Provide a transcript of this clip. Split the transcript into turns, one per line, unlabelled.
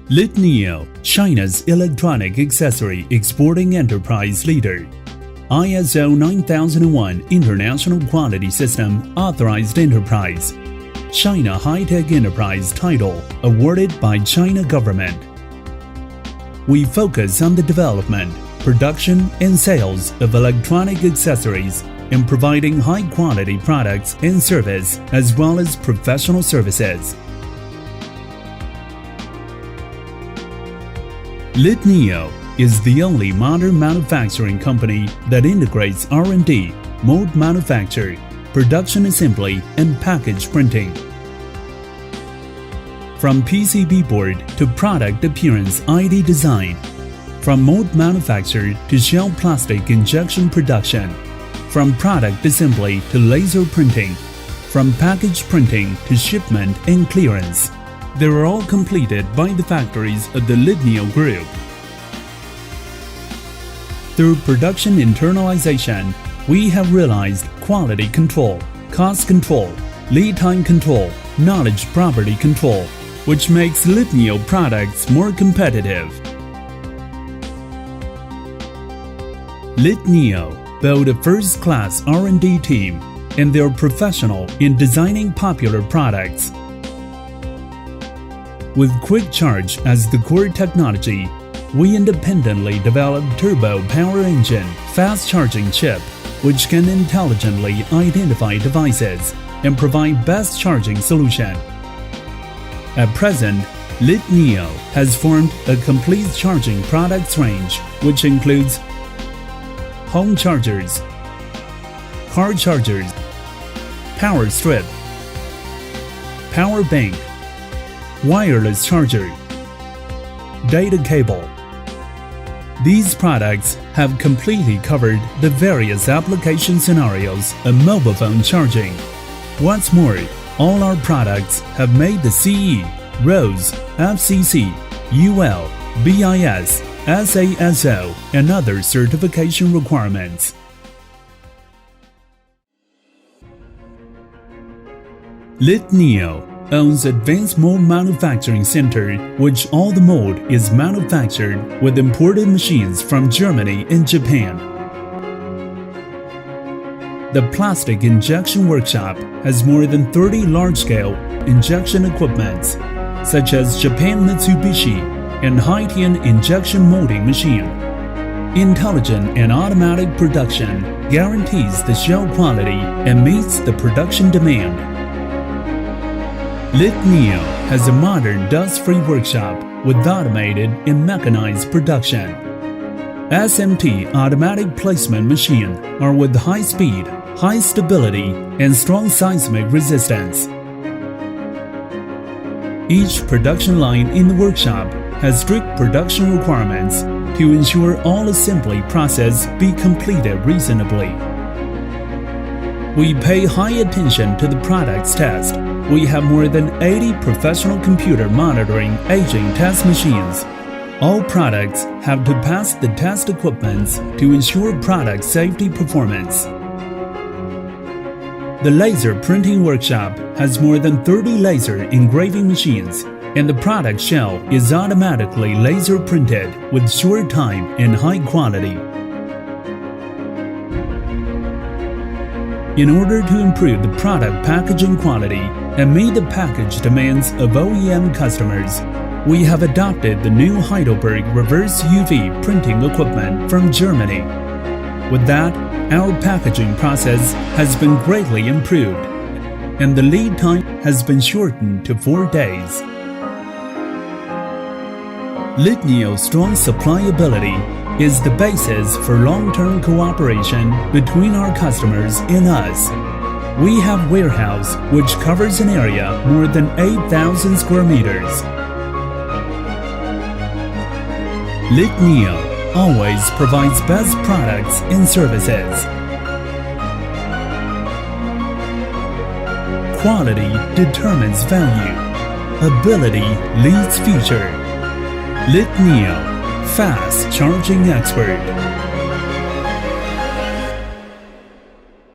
LDNIO, China's electronic accessory exporting enterprise leader. ISO 9001 International Quality System Authorized Enterprise. China High-Tech Enterprise title awarded by China government. We focus on the development, production and sales of electronic accessories and providing high-quality products and service as well as professional services. LDNIO is the only modern manufacturing company that integrates R&D, mold manufacture, production assembly, and package printing. From PCB board to product appearance ID design, from mold manufacture to shell plastic injection production, from product assembly to laser printing, from package printing to shipment and clearance. They are all completed by the factories of the LDNIO Group. Through production internalization, we have realized quality control, cost control, lead time control, knowledge property control, which makes LDNIO products more competitive. LDNIO built a first-class R&D team, and they are professional in designing popular products. With quick charge as the core technology, we independently developed turbo power engine fast charging chip, which can intelligently identify devices and provide best charging solution. At present, LDNIO has formed a complete charging products range, which includes home chargers, car chargers, power strip, power bank, wireless charger, data cable. These products have completely covered the various application scenarios of mobile phone charging. What's more, all our products have made the CE, RoHS, FCC, UL, BIS, SASO, and other certification requirements. LDNIO owns Advanced Mold Manufacturing Center, which all the mold is manufactured with imported machines from Germany and Japan. The plastic injection workshop has more than 30 large-scale injection equipments, such as Japan Mitsubishi and Haitian injection molding machine. Intelligent and automatic production guarantees the shell quality and meets the production demand. LDNIO has a modern dust-free workshop with automated and mechanized production. SMT automatic placement machine are with high speed, high stability, and strong seismic resistance. Each production line in the workshop has strict production requirements to ensure all assembly process be completed reasonably. We pay high attention to the product's test. We have more than 80 professional computer monitoring aging test machines. All products have to pass the test equipments to ensure product safety performance. The laser printing workshop has more than 30 laser engraving machines, and the product shell is automatically laser printed with short time and high quality. In order to improve the product packaging quality and meet the package demands of OEM customers, we have adopted the new Heidelberg reverse UV printing equipment from Germany. With that, our packaging process has been greatly improved, and the lead time has been shortened to 4 days. LDNIO's strong supply ability is the basis for long-term cooperation between our customers and us. We have warehouse which covers an area more than 8,000 square meters. LDNIO always provides best products and services. Quality determines value. Ability leads future. LDNIO, fast charging expert.